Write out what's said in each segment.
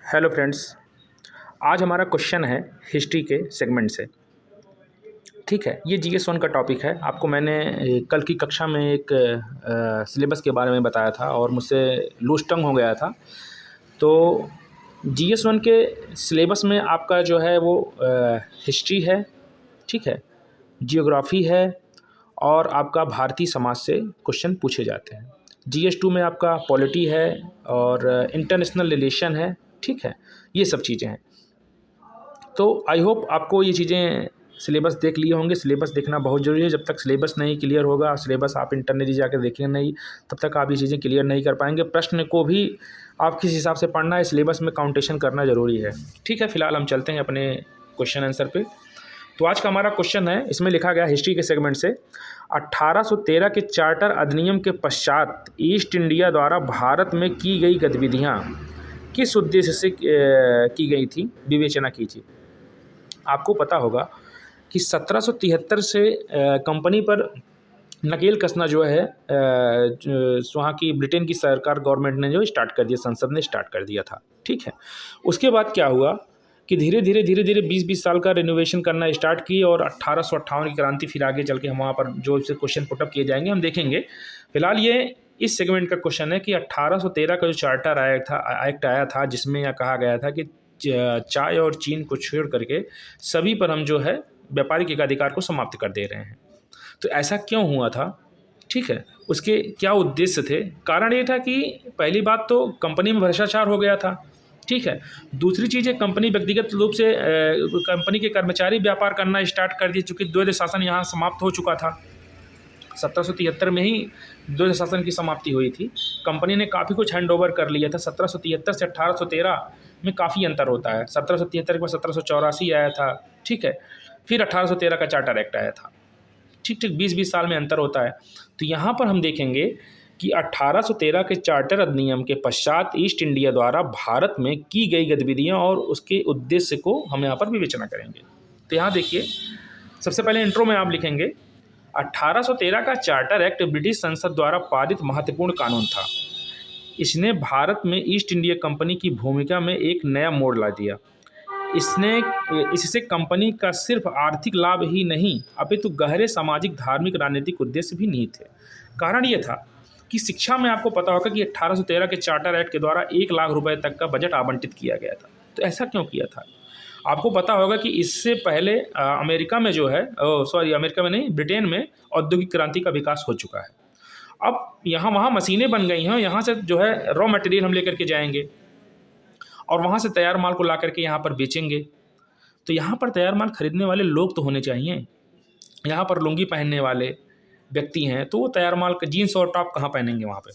Hello friends. आज हमारा question है हिस्ट्री के सेगमेंट से। ठीक है, ये जीएस वन का टॉपिक है। आपको मैंने कल की कक्षा में एक सिलेबस के बारे में बताया था और मुझसे लूज टंग हो गया था। तो जीएस वन के सिलेबस में आपका जो है वो हिस्ट्री है, ठीक है, जियोग्राफी है और आपका भारतीय समाज से क्वेश्चन पूछे जाते हैं। जीएस टू में आपका पॉलिटी है और इंटरनेशनल रिलेशन है, ठीक है, ये सब चीज़ें हैं। तो आई होप आपको ये चीज़ें सिलेबस देख लिए होंगे। सिलेबस देखना बहुत ज़रूरी है। जब तक सिलेबस नहीं क्लियर होगा, सिलेबस आप इंटरनेट जाकर देखेंगे नहीं, तब तक आप ये चीज़ें क्लियर नहीं कर पाएंगे। प्रश्न को भी आप किस हिसाब से पढ़ना है, सिलेबस में काउंटेशन करना ज़रूरी है। ठीक है, फिलहाल हम चलते हैं अपने क्वेश्चन आंसर पे। तो आज का हमारा क्वेश्चन है, इसमें लिखा गया हिस्ट्री के सेगमेंट से, 1813 के चार्टर अधिनियम के पश्चात ईस्ट इंडिया द्वारा भारत में की गई गतिविधियाँ किस उद्देश्य से की गई थी, विवेचना कीजिए। आपको पता होगा कि 1773 से कंपनी पर नकेल कसना जो है वहाँ की ब्रिटेन की सरकार गवर्नमेंट ने जो स्टार्ट कर दिया, संसद ने स्टार्ट कर दिया था। ठीक है, उसके बाद क्या हुआ कि धीरे धीरे 20-20 साल का रिनोवेशन करना स्टार्ट की और 1858 की क्रांति, फिर आगे चल के हम वहाँ पर जो से क्वेश्चन पुटअप किए जाएंगे हम देखेंगे। फिलहाल ये इस सेगमेंट का क्वेश्चन है कि 1813 का जो चार्टर एक्ट आया था, जिसमें यह कहा गया था कि चाय और चीन को छोड़ करके सभी पर हम जो है व्यापारिक एकाधिकार को समाप्त कर दे रहे हैं। तो ऐसा क्यों हुआ था, ठीक है, उसके क्या उद्देश्य थे। कारण ये था कि पहली बात तो कंपनी में भ्रष्टाचार हो गया था, ठीक है। दूसरी चीज़ है, कंपनी व्यक्तिगत रूप से कंपनी के कर्मचारी व्यापार करना स्टार्ट कर दिए, चूँकि द्वैध शासन यहाँ समाप्त हो चुका था। 1773 में ही द्वैध शासन की समाप्ति हुई थी। कंपनी ने काफ़ी कुछ हैंड ओवर कर लिया था। 1773 से 1813 में काफ़ी अंतर होता है। 1773 के बाद 1784 आया था, ठीक है, फिर 1813 का चार्टर एक्ट आया था। ठीक 20-20 साल में अंतर होता है। तो यहाँ पर हम देखेंगे कि 1813 के चार्टर अधिनियम के पश्चात ईस्ट इंडिया द्वारा भारत में की गई गतिविधियाँ और उसके उद्देश्य को हम यहाँ पर विवेचना करेंगे। तो यहाँ देखिए, सबसे पहले इंट्रो में आप लिखेंगे 1813 का चार्टर एक्ट ब्रिटिश संसद द्वारा पारित महत्वपूर्ण कानून था। इसने भारत में ईस्ट इंडिया कंपनी की भूमिका में एक नया मोड़ ला दिया। इससे कंपनी का सिर्फ आर्थिक लाभ ही नहीं अपितु गहरे सामाजिक, धार्मिक, राजनीतिक उद्देश्य भी निहित थे। कारण ये था कि शिक्षा में आपको पता होगा कि 1813 के चार्टर एक्ट के द्वारा 1 लाख रुपए तक का बजट आवंटित किया गया था। तो ऐसा क्यों किया था? आपको पता होगा कि इससे पहले अमेरिका में जो है, अमेरिका में नहीं, ब्रिटेन में औद्योगिक क्रांति का विकास हो चुका है। अब यहाँ वहाँ मशीनें बन गई हैं, यहाँ से जो है रॉ मटेरियल हम लेकर के जाएंगे और वहाँ से तैयार माल को ला करके यहाँ पर बेचेंगे। तो यहाँ पर तैयार माल खरीदने वाले लोग तो होने चाहिए। यहाँ पर लुंगी पहनने वाले व्यक्ति हैं, तो वो तैयार माल का जीन्स और टॉप कहाँ पहनेंगे वहाँ पे।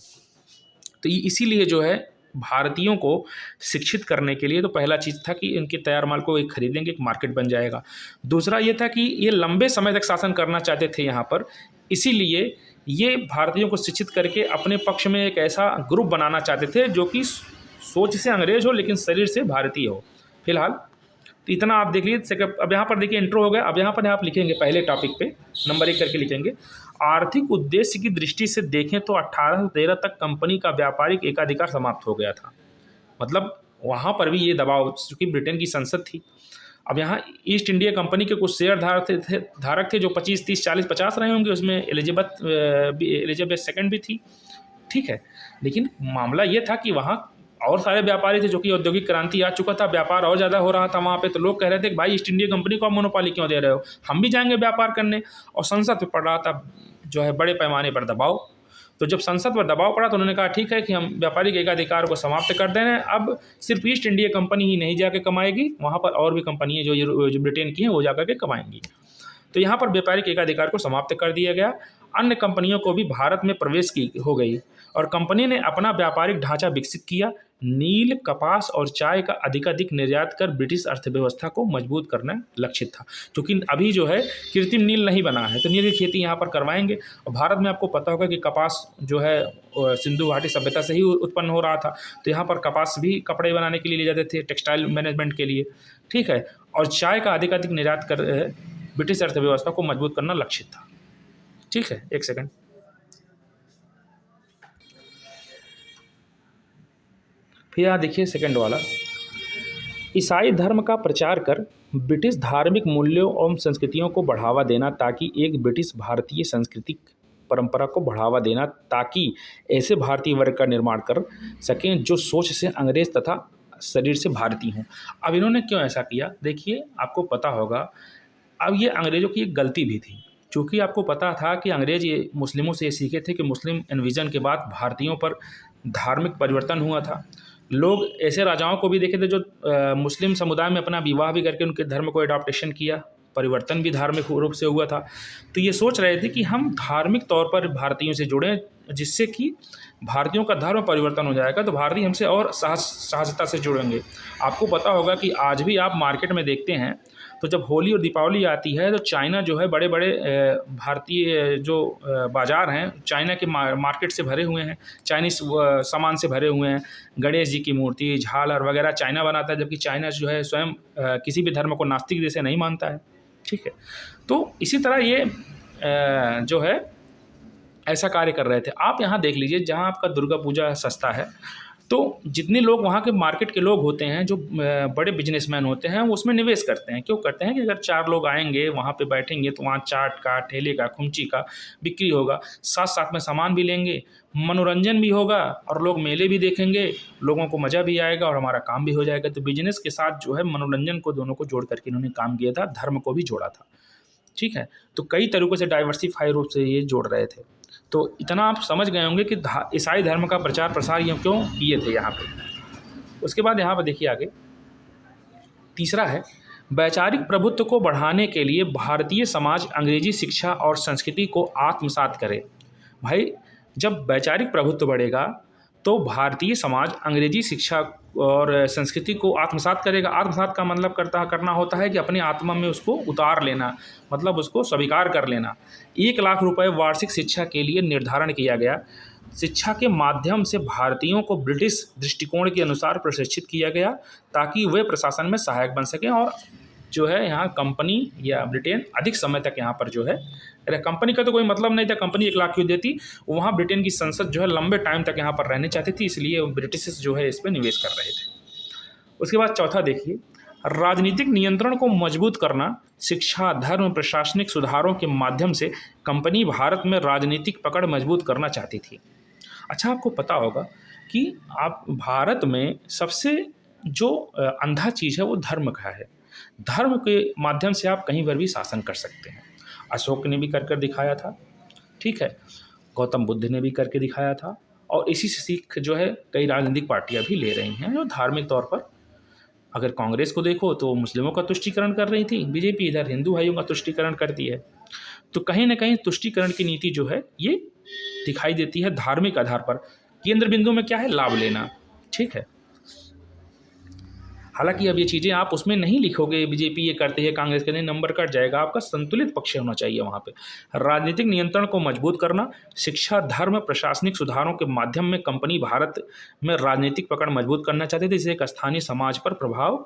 तो ये इसीलिए जो है भारतीयों को शिक्षित करने के लिए तो पहला चीज़ था कि इनके तैयार माल को एक खरीदेंगे, एक मार्केट बन जाएगा। दूसरा ये था कि ये लंबे समय तक शासन करना चाहते थे यहाँ पर, इसीलिए ये भारतीयों को शिक्षित करके अपने पक्ष में एक ऐसा ग्रुप बनाना चाहते थे जो कि सोच से अंग्रेज हो लेकिन शरीर से भारतीय हो। फिलहाल तो इतना आप देख लीजिए। अब यहाँ पर देखिए इंट्रो हो गया। अब यहाँ पर आप लिखेंगे पहले टॉपिक पे नंबर 1 करके लिखेंगे, आर्थिक उद्देश्य की दृष्टि से देखें तो 1813 तक कंपनी का व्यापारिक एकाधिकार समाप्त हो गया था। मतलब वहाँ पर भी ये दबाव, चूँकि ब्रिटेन की संसद थी। अब यहाँ ईस्ट इंडिया कंपनी के कुछ शेयर धारक थे जो 25, 30, 40, 50 रहे होंगे। उसमें एलिजाबेथ सेकंड भी थी, ठीक है। लेकिन मामला ये था कि वहाँ और सारे व्यापारी थे, जो कि औद्योगिक क्रांति आ चुका था, व्यापार और ज़्यादा हो रहा था वहाँ पे। तो लोग कह रहे थे कि भाई ईस्ट इंडिया कंपनी को आप मोनोपोली क्यों दे रहे हो, हम भी जाएंगे व्यापार करने। और संसद पे पड़ रहा था जो है बड़े पैमाने पर दबाव। तो जब संसद पर दबाव पड़ा तो उन्होंने कहा ठीक है कि हम व्यापारिक एकाधिकार को समाप्त कर दे रहे हैं। अब सिर्फ ईस्ट इंडिया कंपनी ही नहीं जाके कमाएगी, वहाँ पर और भी कंपनियाँ जो ब्रिटेन की हैं वो जाकर के कमाएंगी। तो यहाँ पर व्यापारिक एकाधिकार को समाप्त कर दिया गया। अन्य कंपनियों को भी भारत में प्रवेश की हो गई और कंपनी ने अपना व्यापारिक ढांचा विकसित किया। नील, कपास और चाय का अधिकाधिक निर्यात कर ब्रिटिश अर्थव्यवस्था को मजबूत करना लक्षित था। क्योंकि अभी जो है कृत्रिम नील नहीं बना है, तो नील की खेती यहाँ पर करवाएंगे। और भारत में आपको पता होगा कि कपास जो है सिंधु घाटी सभ्यता से ही उत्पन्न हो रहा था। तो यहाँ पर कपास भी कपड़े बनाने के लिए ले जाते थे, टेक्सटाइल मैनेजमेंट के लिए, ठीक है। और चाय का अधिकाधिक निर्यात कर ब्रिटिश अर्थव्यवस्था को मजबूत करना लक्षित था, ठीक है। एक सेकंड, फिर यहाँ देखिए सेकंड वाला, ईसाई धर्म का प्रचार कर ब्रिटिश धार्मिक मूल्यों एवं संस्कृतियों को बढ़ावा देना ताकि एक ब्रिटिश भारतीय सांस्कृतिक परंपरा को बढ़ावा देना ताकि ऐसे भारतीय वर्ग का निर्माण कर सकें जो सोच से अंग्रेज तथा शरीर से भारतीय हों। अब इन्होंने क्यों ऐसा किया, देखिए आपको पता होगा। अब ये अंग्रेज़ों की एक गलती भी थी, चूँकि आपको पता था कि अंग्रेज़ ये मुस्लिमों से ये सीखे थे कि मुस्लिम इन्विजन के बाद भारतीयों पर धार्मिक परिवर्तन हुआ था। लोग ऐसे राजाओं को भी देखे थे जो मुस्लिम समुदाय में अपना विवाह भी करके उनके धर्म को एडॉप्टेशन किया, परिवर्तन भी धार्मिक रूप से हुआ था। तो ये सोच रहे थे कि हम धार्मिक तौर पर भारतीयों से जुड़ें, जिससे कि भारतीयों का धर्म परिवर्तन हो जाएगा तो भारतीय हमसे और सहजता से जुड़ेंगे। आपको पता होगा कि आज भी आप मार्केट में देखते हैं तो जब होली और दीपावली आती है तो चाइना जो है बड़े बड़े भारतीय जो बाज़ार हैं चाइना के मार्केट से भरे हुए हैं, चाइनीज़ सामान से भरे हुए हैं। गणेश जी की मूर्ति, झालर वगैरह चाइना बनाता है, जबकि चाइना जो है स्वयं किसी भी धर्म को नास्तिक जैसे नहीं मानता है। ठीक है, तो इसी तरह ये जो है ऐसा कार्य कर रहे थे। आप यहाँ देख लीजिए, जहाँ आपका दुर्गा पूजा सस्ता है तो जितने लोग वहाँ के मार्केट के लोग होते हैं, जो बड़े बिजनेसमैन होते हैं, वो उसमें निवेश करते हैं। क्यों करते हैं कि अगर 4 लोग आएंगे वहाँ पे बैठेंगे तो वहाँ चाट का, ठेले का, खुमची का बिक्री होगा, साथ साथ में सामान भी लेंगे, मनोरंजन भी होगा और लोग मेले भी देखेंगे, लोगों को मज़ा भी आएगा और हमारा काम भी हो जाएगा। तो बिजनेस के साथ जो है मनोरंजन को दोनों को जोड़ करके इन्होंने काम किया था, धर्म को भी जोड़ा था। ठीक है, तो कई तरीक़ों से डाइवर्सिफाई रूप से ये जोड़ रहे थे। तो इतना आप समझ गए होंगे कि ईसाई धर्म का प्रचार प्रसार ये क्यों किए थे यहाँ पे। उसके बाद यहाँ पर देखिए आगे तीसरा है, वैचारिक प्रभुत्व को बढ़ाने के लिए भारतीय समाज अंग्रेजी शिक्षा और संस्कृति को आत्मसात करे। भाई जब वैचारिक प्रभुत्व बढ़ेगा तो भारतीय समाज अंग्रेजी शिक्षा और संस्कृति को आत्मसात करेगा। आत्मसात का मतलब करना होता है कि अपनी आत्मा में उसको उतार लेना, मतलब उसको स्वीकार कर लेना। 1 लाख रुपए वार्षिक शिक्षा के लिए निर्धारण किया गया। शिक्षा के माध्यम से भारतीयों को ब्रिटिश दृष्टिकोण के अनुसार प्रशिक्षित किया गया ताकि वे प्रशासन में सहायक बन सकें और जो है यहाँ कंपनी या ब्रिटेन अधिक समय तक यहाँ पर जो है, कंपनी का तो कोई मतलब नहीं था, कंपनी 1 लाख क्यों देती, वहाँ ब्रिटेन की संसद जो है लंबे टाइम तक यहाँ पर रहने चाहती थी, इसलिए ब्रिटिश जो है इस पर निवेश कर रहे थे। उसके बाद चौथा देखिए, राजनीतिक नियंत्रण को मजबूत करना, शिक्षा, धर्म, प्रशासनिक सुधारों के माध्यम से कंपनी भारत में राजनीतिक पकड़ मजबूत करना चाहती थी। अच्छा, आपको पता होगा कि आप भारत में सबसे जो अंधा चीज़ है वो धर्म का है। धर्म के माध्यम से आप कहीं पर भी शासन कर सकते हैं। अशोक ने भी कर दिखाया था, ठीक है, गौतम बुद्ध ने भी करके दिखाया था और इसी से सीख जो है कई राजनीतिक पार्टियां भी ले रही हैं जो धार्मिक तौर पर। अगर कांग्रेस को देखो तो मुस्लिमों का तुष्टीकरण कर रही थी, बीजेपी इधर हिंदू भाइयों का तुष्टीकरण करती है। तो कहीं ना कहीं तुष्टीकरण की नीति जो है ये दिखाई देती है धार्मिक आधार पर। केंद्र बिंदु में क्या है, लाभ लेना। ठीक है, हालांकि अब ये चीज़ें आप उसमें नहीं लिखोगे बीजेपी ये करती है, कांग्रेस के नहीं, नंबर कट जाएगा। आपका संतुलित पक्ष होना चाहिए वहाँ पे। राजनीतिक नियंत्रण को मजबूत करना, शिक्षा, धर्म, प्रशासनिक सुधारों के माध्यम में कंपनी भारत में राजनीतिक पकड़ मजबूत करना चाहते थे, जिससे एक स्थानीय समाज पर प्रभाव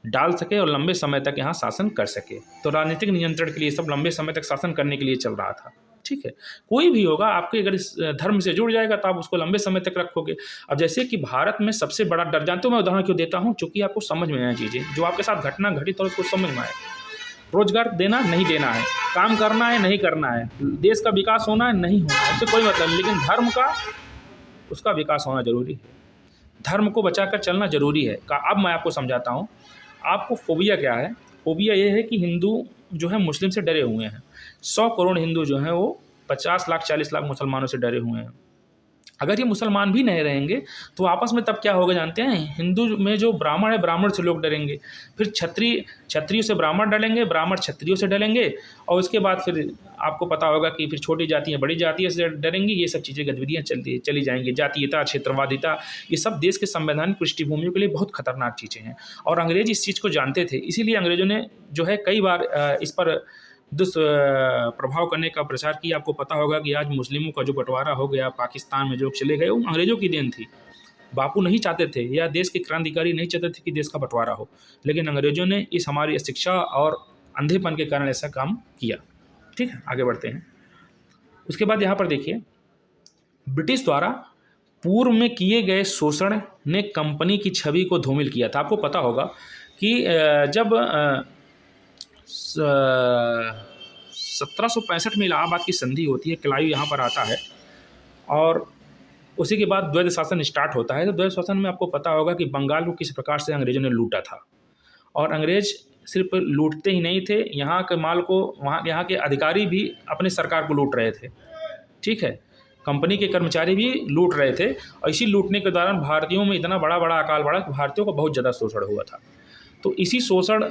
डाल सके और लंबे समय तक यहाँ शासन कर सके। तो राजनीतिक नियंत्रण के लिए सब लंबे समय तक शासन करने के लिए चल रहा था। ठीक है, कोई भी होगा आपके अगर इस धर्म से जुड़ जाएगा तो आप उसको लंबे समय तक रखोगे। अब जैसे कि भारत में सबसे बड़ा डर, जानते हो मैं उदाहरण क्यों देता हूँ, चूंकि आपको समझ में आए चीज़ें जो आपके साथ घटना घटित और उसको समझ में आए। रोजगार देना नहीं देना है, काम करना है नहीं करना है, देश का विकास होना है नहीं होना है, उससे कोई मतलब नहीं, लेकिन धर्म का उसका विकास होना जरूरी है, धर्म को बचाकर चलना जरूरी है। अब मैं आपको समझाता हूँ। आपको फोबिया क्या है, फोबिया ये है कि हिंदू जो है मुस्लिम से डरे हुए हैं। 100 करोड़ हिंदू जो हैं वो 50 लाख 40 लाख मुसलमानों से डरे हुए हैं। अगर ये मुसलमान भी नहीं रहेंगे तो आपस में तब क्या होगा जानते हैं, हिंदू में जो ब्राह्मण है ब्राह्मण से लोग डरेंगे, फिर क्षत्रिय से ब्राह्मण डरेंगे, ब्राह्मण क्षत्रियों से डरेंगे, और उसके बाद फिर आपको पता होगा कि फिर छोटी जातियाँ बड़ी जातियों से डरेंगी। ये सब चीज़ें गतिविधियाँ चली जाएंगी। जातीयता, क्षेत्रवादिता, ये सब देश के संवैधानिक पृष्ठभूमि के लिए बहुत खतरनाक चीज़ें हैं और अंग्रेज इस चीज़ को जानते थे। इसीलिए अंग्रेजों ने जो है कई बार इस पर दुष्प्रभाव करने का प्रचार किया। आपको पता होगा कि आज मुस्लिमों का जो बंटवारा हो गया, पाकिस्तान में जो चले गए, वो अंग्रेजों की देन थी। बापू नहीं चाहते थे या देश के क्रांतिकारी नहीं चाहते थे कि देश का बंटवारा हो, लेकिन अंग्रेजों ने इस हमारी शिक्षा और अंधेपन के कारण ऐसा काम किया। ठीक है, आगे बढ़ते हैं। उसके बाद यहाँ पर देखिए, ब्रिटिश द्वारा पूर्व में किए गए शोषण ने कंपनी की छवि को धूमिल किया था। आपको पता होगा कि जब 1765 में इलाहाबाद की संधि होती है, क्लाइव यहाँ पर आता है और उसी के बाद द्वैध शासन स्टार्ट होता है। तो द्वैध शासन में आपको पता होगा कि बंगाल को किस प्रकार से अंग्रेजों ने लूटा था। और अंग्रेज सिर्फ लूटते ही नहीं थे, यहाँ के माल को यहाँ के अधिकारी भी अपने सरकार को लूट रहे थे। ठीक है, कंपनी के कर्मचारी भी लूट रहे थे और इसी लूटने के दौरान भारतीयों में इतना बड़ा बड़ा अकाल बढ़ा कि भारतीयों को बहुत ज़्यादा शोषण हुआ था। तो इसी शोषण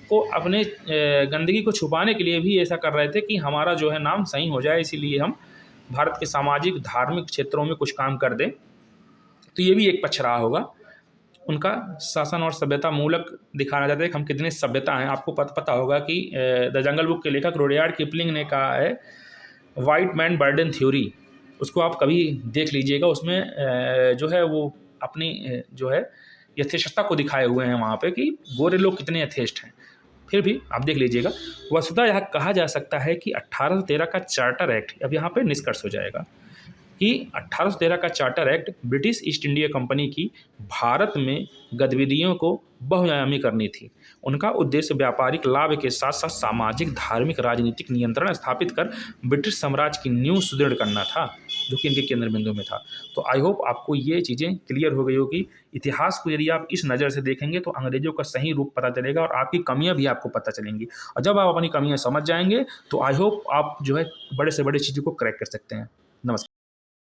को अपने गंदगी को छुपाने के लिए भी ऐसा कर रहे थे कि हमारा जो है नाम सही हो जाए, इसीलिए हम भारत के सामाजिक धार्मिक क्षेत्रों में कुछ काम कर दें। तो ये भी एक पक्ष रहा होगा उनका, शासन और सभ्यता मूलक दिखाना चाहते हैं कि हम कितने सभ्यता हैं। आपको पता होगा कि द जंगल बुक के लेखक रुडयार्ड किपलिंग ने कहा है वाइट मैन बर्डन थ्योरी, उसको आप कभी देख लीजिएगा। उसमें जो है वो अपनी जो है यथेष्टता को दिखाए हुए हैं वहाँ पे कि गोरे लोग कितने यथेष्ट हैं। फिर भी आप देख लीजिएगा। वस्तुतः यह कहा जा सकता है कि 1813 का चार्टर एक्ट, अब यहाँ पे निष्कर्ष हो जाएगा कि 1813 का charter act British east India company की भारत में गतिविधियों को बहुआयामी करनी थी। उनका उद्देश्य व्यापारिक लाभ के साथ साथ सामाजिक, धार्मिक, राजनीतिक नियंत्रण स्थापित कर ब्रिटिश साम्राज्य की नींव सुदृढ़ करना था, जो कि इनके केंद्र बिंदु में था। तो आई होप आपको ये चीज़ें क्लियर हो गई होगी। इतिहास को यदि आप इस नज़र से देखेंगे तो अंग्रेजों का सही रूप पता चलेगा और आपकी कमियां भी आपको पता चलेंगी। और जब आप अपनी कमियां समझ जाएंगे तो आई होप आप जो है बड़े से बड़े चीज़ों को क्रैक कर सकते हैं।